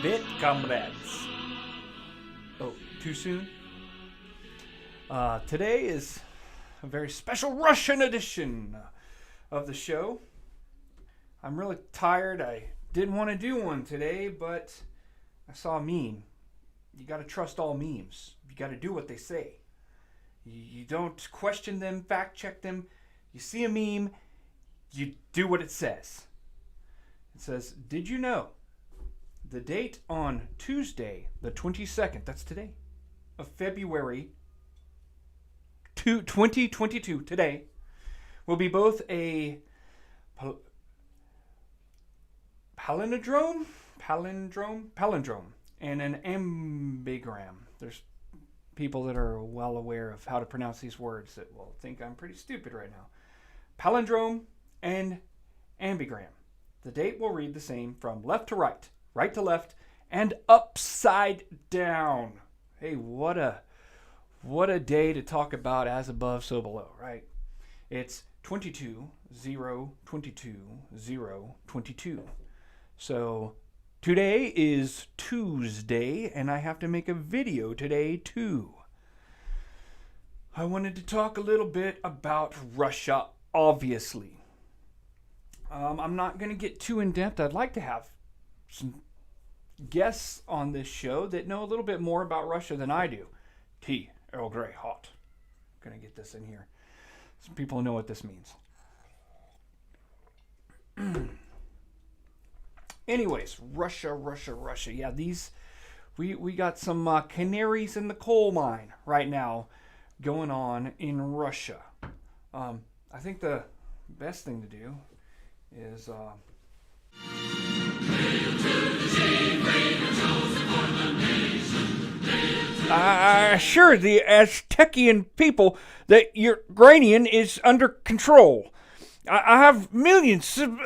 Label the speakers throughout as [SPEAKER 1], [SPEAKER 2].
[SPEAKER 1] bit, comrades. Oh, too soon? Today is a very special Russian edition of the show. I'm really tired. I didn't want to do one today, but I saw a meme. You got to trust all memes. You got to do what they say. You don't question them, fact check them. You see a meme, you do what it says. It says, did you know the date on Tuesday, the 22nd, that's today, of February 2022, today, will be both a palindrome, and an ambigram. There's people that are well aware of how to pronounce these words that will think I'm pretty stupid right now. Palindrome and ambigram. The date will read the same from left to right, right to left, and upside down. Hey, what a day to talk about as above, so below, right? It's 22-0-22-0-22. So today is Tuesday, and I have to make a video today too. I wanted to talk a little bit about Russia, obviously. I'm not going to get too in-depth. I'd like to have some guests on this show that know a little bit more about Russia than I do. Tea, Earl Grey, hot. I'm going to get this in here. Some people know what this means. Anyways, Russia. Yeah, we got some canaries in the coal mine right now going on in Russia. I think the best thing to do is I assure the Aztecian people that your Granian is under control. I have millions of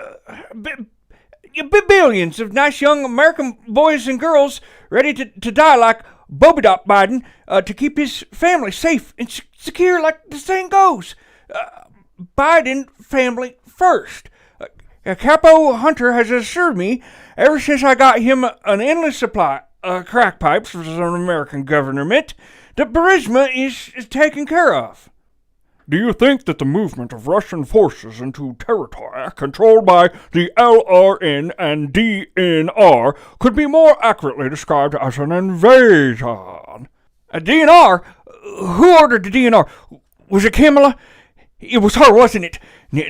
[SPEAKER 1] billions of nice young American boys and girls ready to die like Bobidop Biden to keep his family safe and secure like the saying goes. Biden family first. Capo Hunter has assured me ever since I got him an endless supply of crack pipes from the American government that Burisma is taken care of. Do you think that the movement of Russian forces into territory controlled by the LRN and DNR could be more accurately described as an invasion? A DNR? Who ordered the DNR? Was it Kamala? It was her, wasn't it?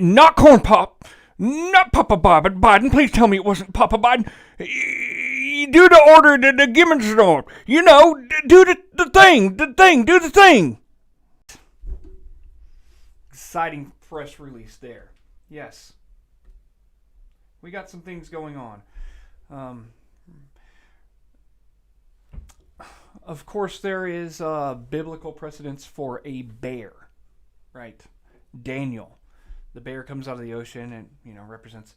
[SPEAKER 1] Not Corn Pop. Not Papa Biden. Please tell me it wasn't Papa Biden. Do the order, the Gibbons norm. You know, do the thing, do the thing. Exciting press release there. Yes. We got some things going on. Of course, there is biblical precedence for a bear, right? Daniel. The bear comes out of the ocean and, represents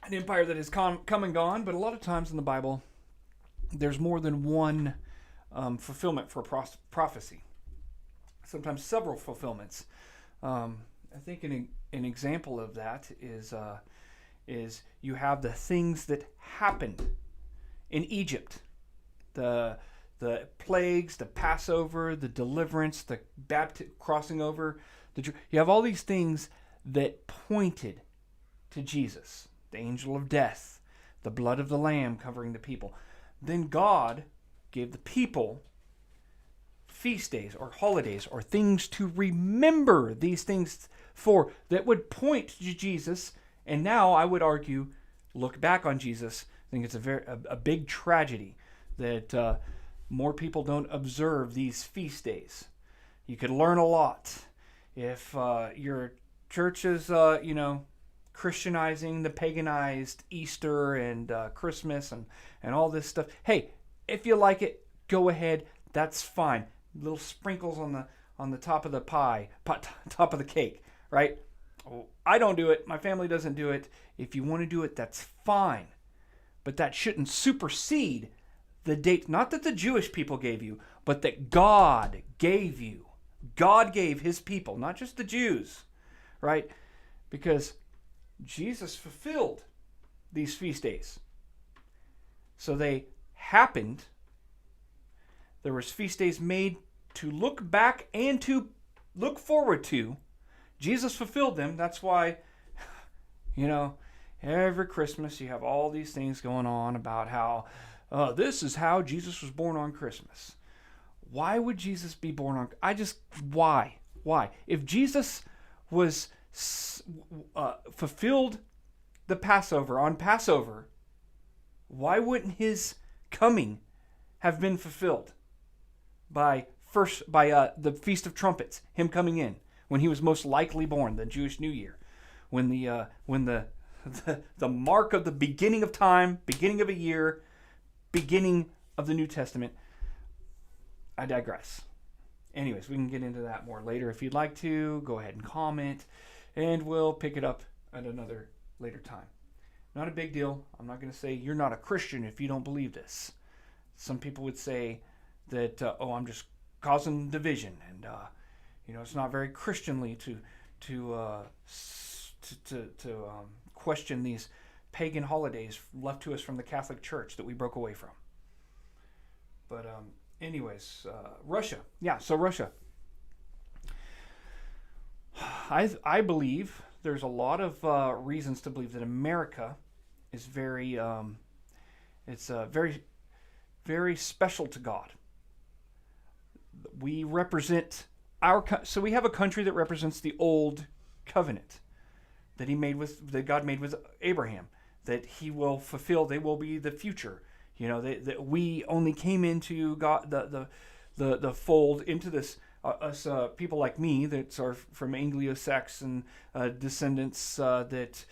[SPEAKER 1] an empire that has come and gone. But a lot of times in the Bible, there's more than one fulfillment for prophecy. Sometimes several fulfillments. I think an example of that is you have the things that happened in Egypt. The plagues, the Passover, the deliverance, the crossing over. You have all these things that pointed to Jesus. The angel of death, the blood of the lamb covering the people. Then God gave the people feast days or holidays or things to remember these things for that would point to Jesus. And now I would argue, look back on Jesus. I think it's a big tragedy that more people don't observe these feast days. You could learn a lot if your church is, Christianizing the paganized Easter and Christmas and all this stuff. Hey, if you like it, go ahead. That's fine. Little sprinkles on the top of the pie, top of the cake, right? I don't do it. My family doesn't do it. If you want to do it, that's fine. But that shouldn't supersede the date, not that the Jewish people gave you, but that God gave you. God gave his people, not just the Jews, right? Because Jesus fulfilled these feast days. So they happened. There was feast days made to look back and to look forward to. Jesus fulfilled them. That's why, every Christmas you have all these things going on about how this is how Jesus was born on Christmas. Why would Jesus be born on? Why? If Jesus was fulfilled the Passover on Passover, why wouldn't his coming have been fulfilled by the Feast of Trumpets, him coming in when he was most likely born, the Jewish New Year, when the mark of the beginning of time, beginning of a year, beginning of the New Testament. I digress. Anyways, we can get into that more later if you'd like to. Go ahead and comment, and we'll pick it up at another later time. Not a big deal. I'm not going to say you're not a Christian if you don't believe this. Some people would say that, I'm just causing division, and it's not very Christianly to question these pagan holidays left to us from the Catholic Church that we broke away from. But anyways, Russia. Yeah, so Russia. I believe there's a lot of reasons to believe that America is very, very, very special to God. We represent so we have a country that represents the old covenant that God made with Abraham, that he will fulfill. They will be the future. That we only came into God, the fold, into this, us people like me that are from Anglo-Saxon descendants that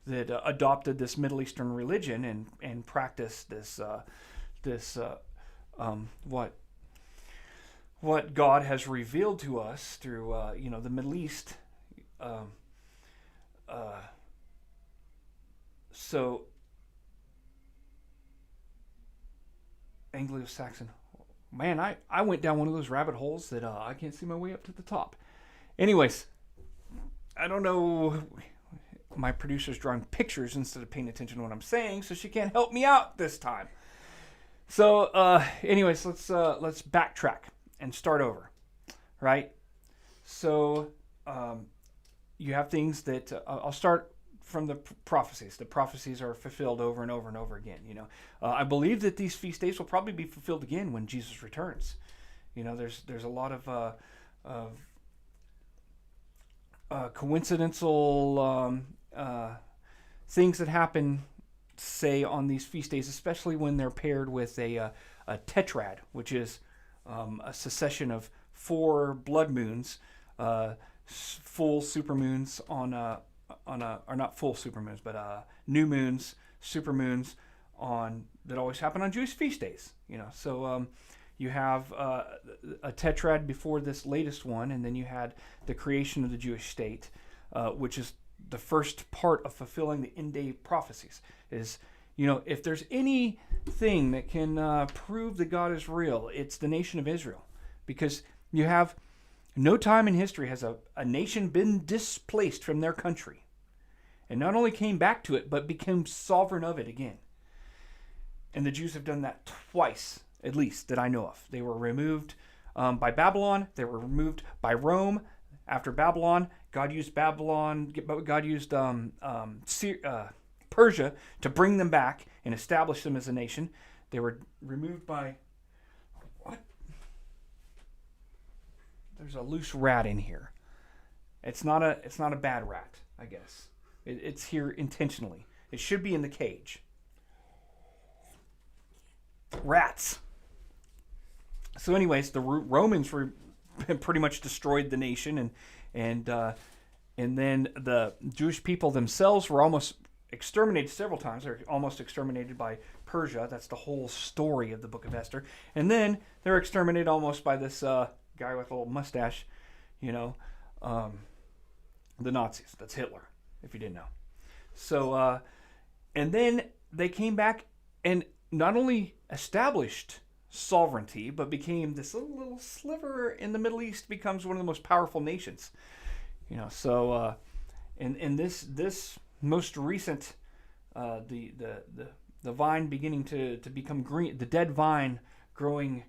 [SPEAKER 1] adopted this Middle Eastern religion and practiced what God has revealed to us through the Middle East. So Anglo-Saxon. Man, I went down one of those rabbit holes that I can't see my way up to the top. Anyways, I don't know. My producer's drawing pictures instead of paying attention to what I'm saying, so she can't help me out this time. So, anyways, let's backtrack and start over, right? So, you have things that I'll start from the prophecies. The prophecies are fulfilled over and over and over again. I believe that these feast days will probably be fulfilled again when Jesus returns. There's a lot of coincidental things that happen, say, on these feast days, especially when they're paired with a tetrad, which is a succession of 4 blood moons, full supermoons or not full supermoons, but new moons, supermoons that always happen on Jewish feast days. So you have a tetrad before this latest one, and then you had the creation of the Jewish state, which is the first part of fulfilling the end-day prophecies. Is if there's anything that can prove that God is real, it's the nation of Israel, because you have no time in history has a nation been displaced from their country and not only came back to it, but became sovereign of it again. And the Jews have done that twice, at least, that I know of. They were removed by Babylon. They were removed by Rome. After Babylon, God used Persia to bring them back and establish them as a nation. They were removed by... What? There's a loose rat in here. It's not a bad rat, I guess. It's here intentionally. It should be in the cage. Rats. So anyways, the Romans pretty much destroyed the nation, and then the Jewish people themselves were almost exterminated several times. They're almost exterminated by Persia. That's the whole story of the Book of Esther. And then they're exterminated almost by this guy with a little mustache, the Nazis. That's Hitler, if you didn't know. So, and then they came back and not only established sovereignty, but became this little sliver in the Middle East, becomes one of the most powerful nations. In this most recent, the the vine beginning to become green, the dead vine growing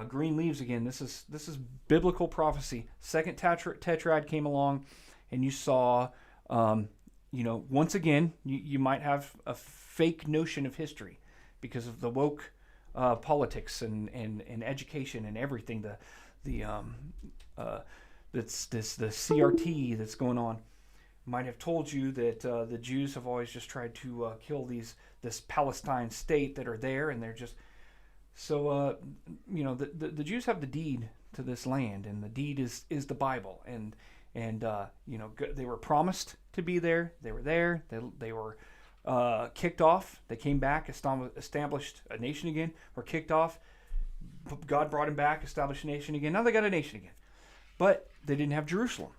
[SPEAKER 1] green leaves again. This is biblical prophecy. Second tetrad came along, and you saw, once again, you might have a fake notion of history because of the woke politics and education and everything. That's the CRT that's going on might have told you that the Jews have always just tried to kill this Palestine state that are there, and they're just so the Jews have the deed to this land, and the deed is the Bible, and they were promised to be there. They were there. They were kicked off. They came back, established a nation again. Were kicked off. God brought them back, established a nation again. Now they got a nation again, but they didn't have Jerusalem,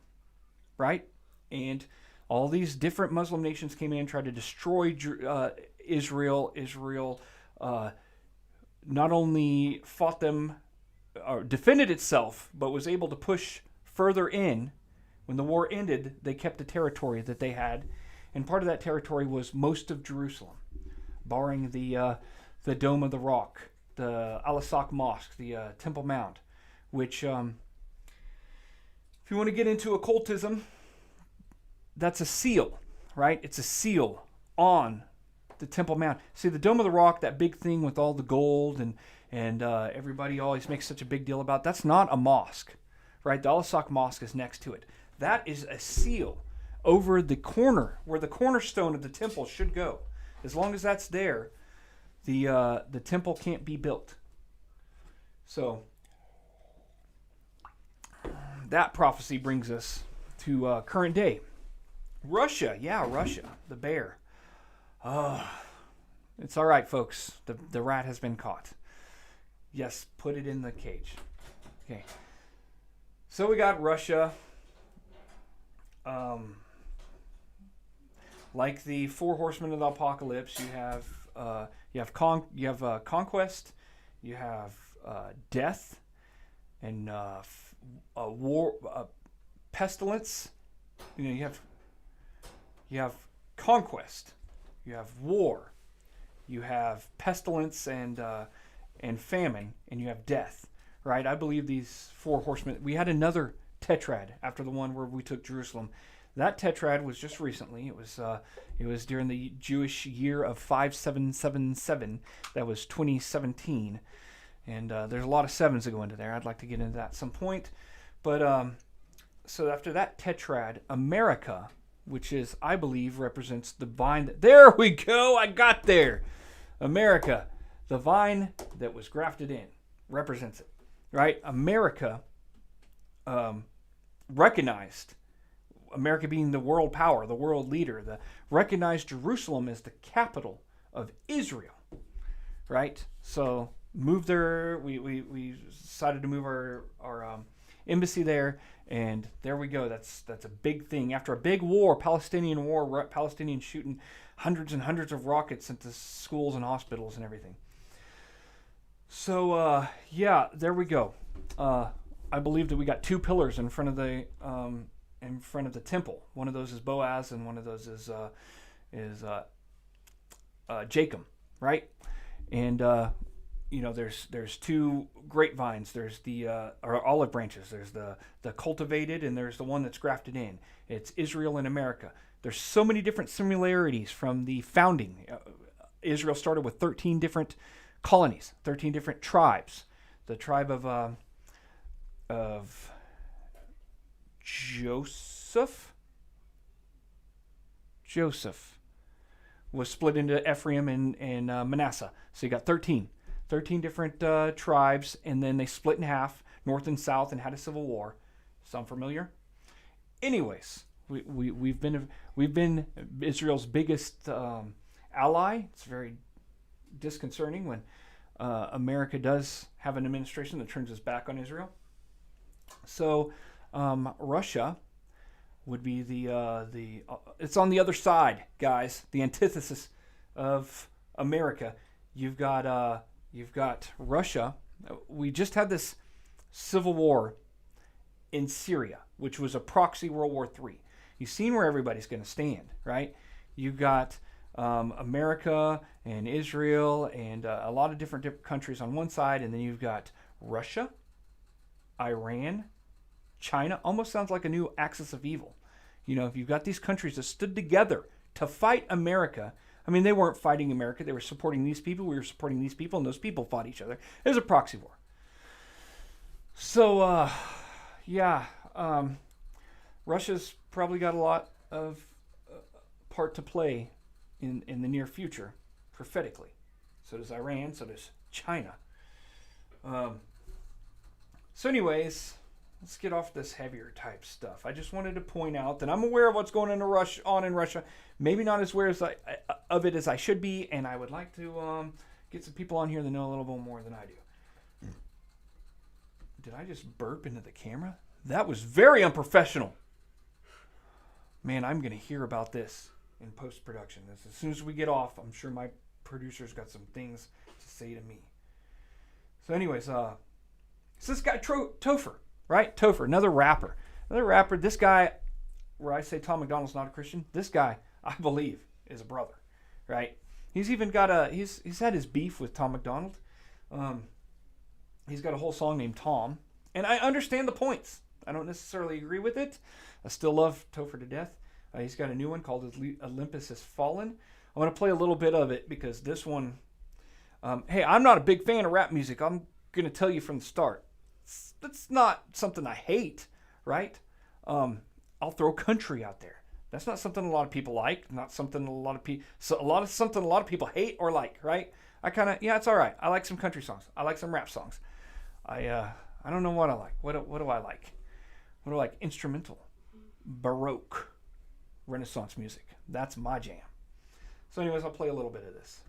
[SPEAKER 1] right? And all these different Muslim nations came in and tried to destroy Israel. Israel not only fought them or defended itself, but was able to push further in. When the war ended, they kept the territory that they had, and part of that territory was most of Jerusalem, barring the Dome of the Rock, the Al-Aqsa Mosque, the Temple Mount, which, if you want to get into occultism, that's a seal, right? It's a seal on the Temple Mount. See, the Dome of the Rock, that big thing with all the gold and everybody always makes such a big deal about, that's not a mosque, right? The Al-Aqsa Mosque is next to it. That is a seal over the corner where the cornerstone of the temple should go. As long as that's there, the temple can't be built. So that prophecy brings us to current day. Russia, the bear. It's all right, folks. The rat has been caught. Yes, put it in the cage. Okay. So we got Russia. Like the four horsemen of the apocalypse, you have conquest, you have death, and war, pestilence. You have conquest, you have war, you have pestilence and famine, and you have death. Right? I believe these four horsemen. We had another tetrad after the one where we took Jerusalem. That tetrad was just recently. It was during the Jewish year of 5777. That was 2017, and there's a lot of sevens that go into there. I'd like to get into that at some point, but so after that tetrad, America, which is, I believe, represents the vine. There we go. I got there. America, the vine that was grafted in, represents it, right? America recognized, America being the world power, the world leader, recognized Jerusalem as the capital of Israel, right? So moved there. We decided to move our embassy there, and there we go. That's a big thing. After a big war, Palestinian war, Palestinians shooting hundreds and hundreds of rockets into schools and hospitals and everything. So there we go. I believe that we got two pillars in front of the temple. One of those is Boaz, and one of those is Jacob, right? And there's two grapevines. There's or olive branches. There's the cultivated, and there's the one that's grafted in. It's Israel and America. There's so many different similarities from the founding. Israel started with 13 different colonies, 13 different tribes. The tribe of Joseph was split into Ephraim and Manasseh. So you got 13 different tribes, and then they split in half, north and south, and had a civil war. Sound familiar? Anyways, we've been Israel's biggest ally. It's very disconcerting when America does have an administration that turns its back on Israel. So Russia would be the it's on the other side, guys. The antithesis of America. You've got Russia. We just had this civil war in Syria, which was a proxy World War III. You've seen where everybody's going to stand, right? You've got America and Israel and a lot of different countries on one side, and then you've got Russia, Iran, China. Almost sounds like a new axis of evil. If you've got these countries that stood together to fight America. I mean, they weren't fighting America. They were supporting these people. We were supporting these people, and those people fought each other. It was a proxy war. So, Russia's probably got a lot of part to play in the near future, prophetically. So does Iran. So does China. So anyways, let's get off this heavier type stuff. I just wanted to point out that I'm aware of what's going on in Russia. Maybe not as aware of it as I should be, and I would like to get some people on here that know a little bit more than I do. Did I just burp into the camera? That was very unprofessional. Man, I'm going to hear about this in post-production. As soon as we get off, I'm sure my producer's got some things to say to me. So anyways, it's this guy Topher, right? Topher, another rapper. This guy, where I say Tom MacDonald's not a Christian, this guy, I believe, is a brother, right? He's even got he's had his beef with Tom MacDonald. He's got a whole song named Tom, and I understand the points. I don't necessarily agree with it. I still love Topher to death. He's got a new one called Olympus Has Fallen. I'm going to play a little bit of it because this one, hey, I'm not a big fan of rap music. I'm going to tell you from the start. That's not something I hate, right? I'll throw country out there. That's not something a lot of people like. Not something a lot of people. Something a lot of people hate or like, right? It's all right. I like some country songs. I like some rap songs. I don't know what I like. What do I like? What do I like? Instrumental, Baroque, Renaissance music. That's my jam. So anyways, I'll play a little bit of this.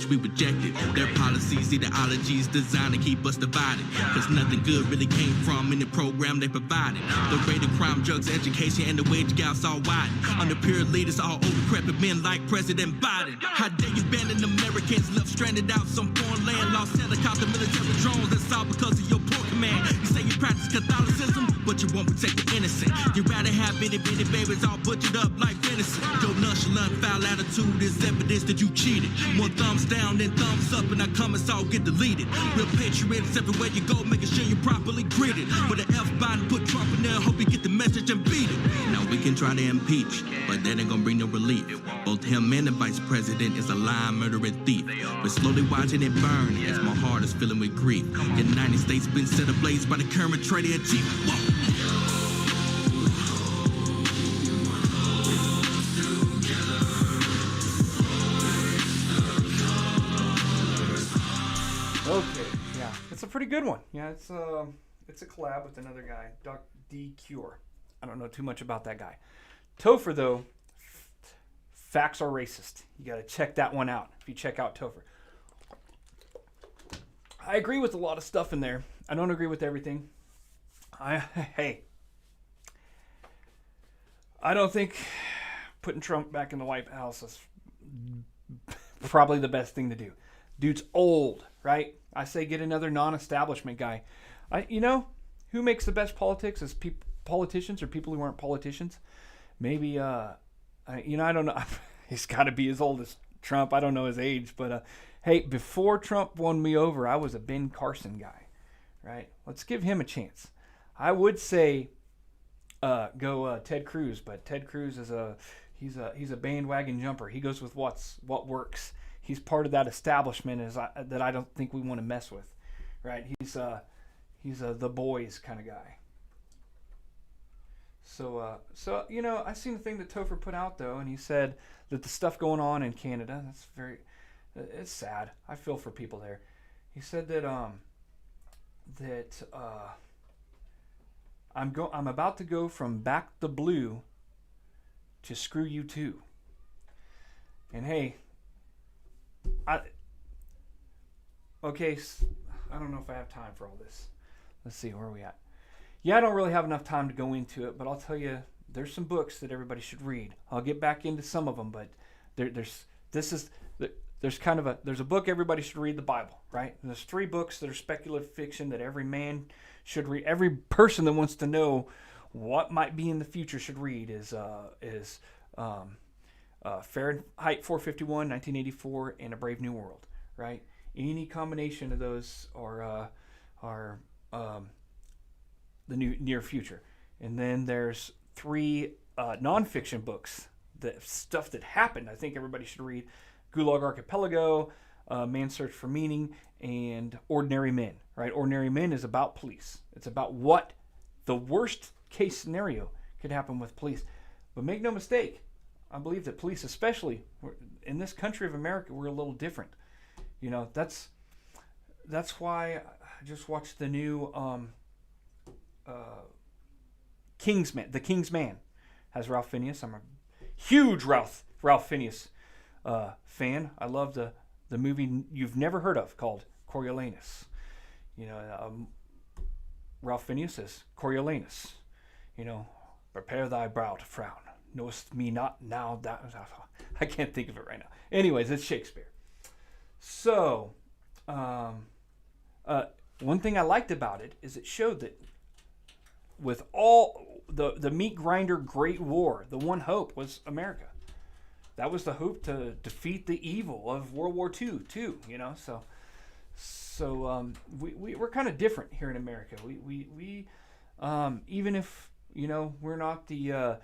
[SPEAKER 2] We rejected their policies, ideologies designed to keep us divided. Cause nothing good really came from any program they provided. The rate of crime, drugs, education, and the wage gaps all wide. Under peer leaders, all over-decrepit men like President Biden. How dare you abandon Americans left stranded out some foreign land? Lost helicopter, military drones, that's all because of your poor command. You say you practice Catholicism, but you won't protect the innocent. You'd rather have bitty babies all butchered up like venison. Your nonchalant, foul attitude is evidence that you cheated. More thumbs down, then thumbs up, and our comments all get deleted. Real patriots everywhere you go, making sure you're properly greeted. With an F Biden, put Trump in there, hope you get the message and beat it. Now we can try to impeach, but that ain't gonna bring no relief. Both him and the vice president is a lying, murdering thief. We're slowly watching it burn as my heart is filling with grief. The United States been set ablaze by the current traitor in chief. Whoa.
[SPEAKER 1] Okay, yeah, it's a pretty good one. Yeah, it's a collab with another guy, Doc D Cure. I don't know too much about that guy. Topher though, facts are racist. You got to check that one out if you check out Topher. I agree with a lot of stuff in there. I don't agree with everything. I don't think putting Trump back in the White House is probably the best thing to do. Dude's old, right? I say get another non-establishment guy. Who makes the best politics is politicians or people who aren't politicians. Maybe, I don't know. He's got to be as old as Trump. I don't know his age, but hey, before Trump won me over, I was a Ben Carson guy, right? Let's give him a chance. I would say go Ted Cruz, but Ted Cruz is he's a bandwagon jumper. He goes with what works. He's part of that establishment that I don't think we want to mess with, right? He's the boys kind of guy. So I seen the thing that Topher put out though, and he said that the stuff going on in Canada, it's sad. I feel for people there. He said that I'm about to go from back the blue to screw you too. And hey, I don't know if I have time for all this. Let's see, where are we at? Yeah, I don't really have enough time to go into it, but I'll tell you, there's some books that everybody should read. I'll get back into some of them, but there's a book everybody should read, the Bible, right? And there's 3 books that are speculative fiction that every man should read. Every person that wants to know what might be in the future should read is Fahrenheit 451, 1984, and A Brave New World, right? Any combination of those are the near future. And then there's 3 nonfiction books, the stuff that happened. I think everybody should read: Gulag Archipelago, Man's Search for Meaning, and Ordinary Men. Right? Ordinary Men is about police. It's about what the worst case scenario could happen with police. But make no mistake, I believe that police, especially in this country of America, we're a little different. You know, that's why I just watched the new Kingsman. The King's Man has Ralph Fiennes. I'm a huge Ralph Fiennes fan. I love the movie you've never heard of called Coriolanus. You know, Ralph Fiennes says, Coriolanus, you know, prepare thy brow to frown. Knowest me not now that... I can't think of it right now. Anyways, it's Shakespeare. So, one thing I liked about it is it showed that with all the meat grinder Great War, the one hope was America. That was the hope to defeat the evil of World War II, too, you know. So we're kind of different here in America. We even if, you know, we're not the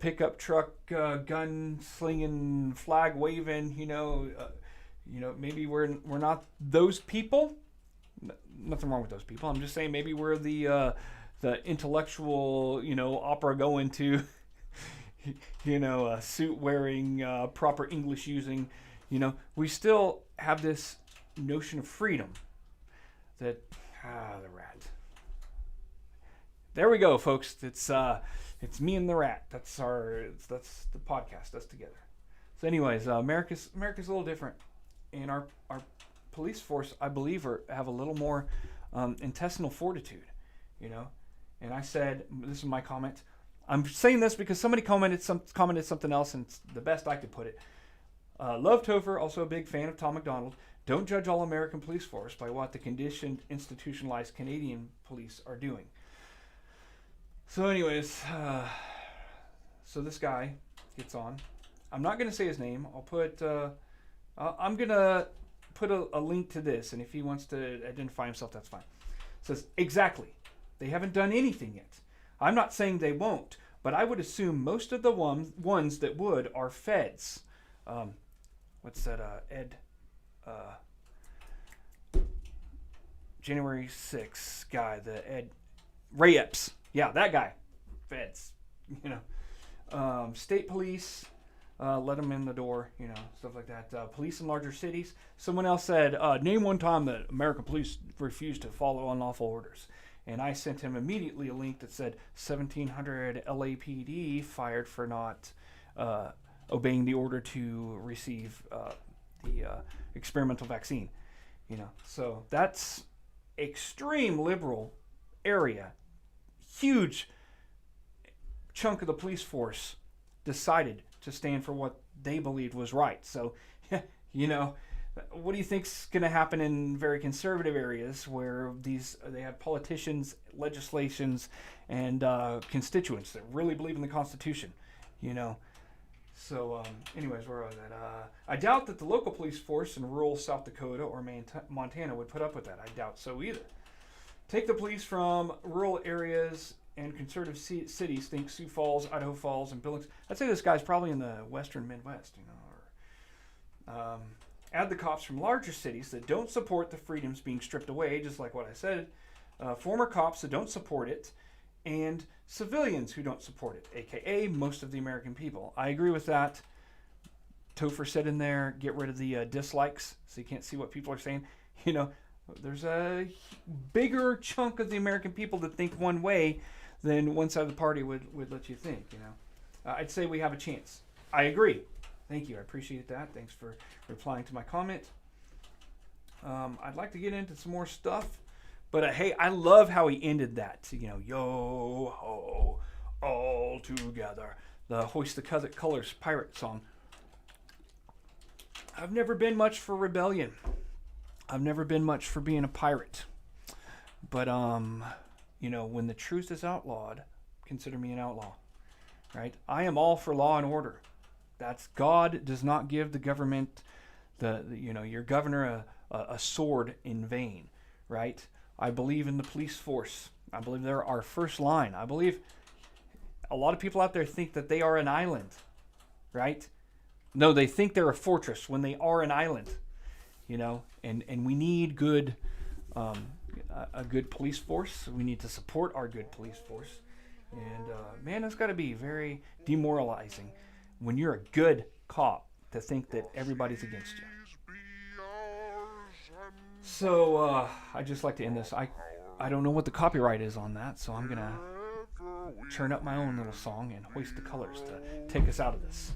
[SPEAKER 1] pickup truck gun slinging, flag waving, you know, maybe we're not those people. Nothing wrong with those people. I'm just saying maybe we're the intellectual, you know, opera going to, you know, suit wearing, proper English using, you know, we still have this notion of freedom that, the rat. There we go, folks. It's me and the rat. That's the podcast. That's together. So anyways, America's a little different, and our police force, I believe, have a little more intestinal fortitude, you know. And I said, this is my comment. I'm saying this because somebody commented something else, and it's the best I could put it. Love Topher, also a big fan of Tom MacDonald. Don't judge all American police force by what the conditioned, institutionalized Canadian police are doing. So anyways, so this guy gets on. I'm not going to say his name. I'm going to put a link to this, and if he wants to identify himself, that's fine. It says, exactly. They haven't done anything yet. I'm not saying they won't, but I would assume most of the ones that would are feds. What's that, Ed? January 6th guy, the Ed Ray Epps. Yeah, that guy. Feds. You know. State police, let them in the door, you know, stuff like that. Police in larger cities. Someone else said, name one time that American police refused to follow unlawful orders. And I sent him immediately a link that said 1,700 LAPD fired for not obeying the order to receive the experimental vaccine. You know, so that's extreme liberal area. Huge chunk of the police force decided to stand for what they believed was right. So, you know, what do you think's going to happen in very conservative areas where they have politicians, legislations, and constituents that really believe in the Constitution? You know. So, anyways, where was that? I doubt that the local police force in rural South Dakota or Montana would put up with that. I doubt so either. Take the police from rural areas and conservative cities. Think Sioux Falls, Idaho Falls, and Billings. I'd say this guy's probably in the western Midwest, you know. Or, add the cops from larger cities that don't support the freedoms being stripped away, just like what I said. Former cops that don't support it, and civilians who don't support it, aka most of the American people. I agree with that. Topher said in there, get rid of the dislikes so you can't see what people are saying. You know, there's a bigger chunk of the American people that think one way than one side of the party would let you think, you know. I'd say we have a chance. I agree. Thank you. I appreciate that. Thanks for replying to my comment. I'd like to get into some more stuff. But hey, I love how he ended that. You know, yo ho, all together. The Hoist the Colors pirate song. I've never been much for rebellion. I've never been much for being a pirate. But you know, when the truth is outlawed, consider me an outlaw. right? I am all for law and order. That's God does not give the government, your governor a sword in vain, right? I believe in the police force. I believe they're our first line. I believe a lot of people out there think that they are an island, right? No, they think they're a fortress when they are an island, and we need good, a good police force. We need to support our good police force. And man, it's got to be very demoralizing when you're a good cop to think that everybody's against you. So I just like to end this. I don't know what the copyright is on that, so I'm going to churn up my own little song and hoist the colors to take us out of this.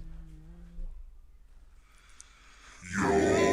[SPEAKER 3] Yo.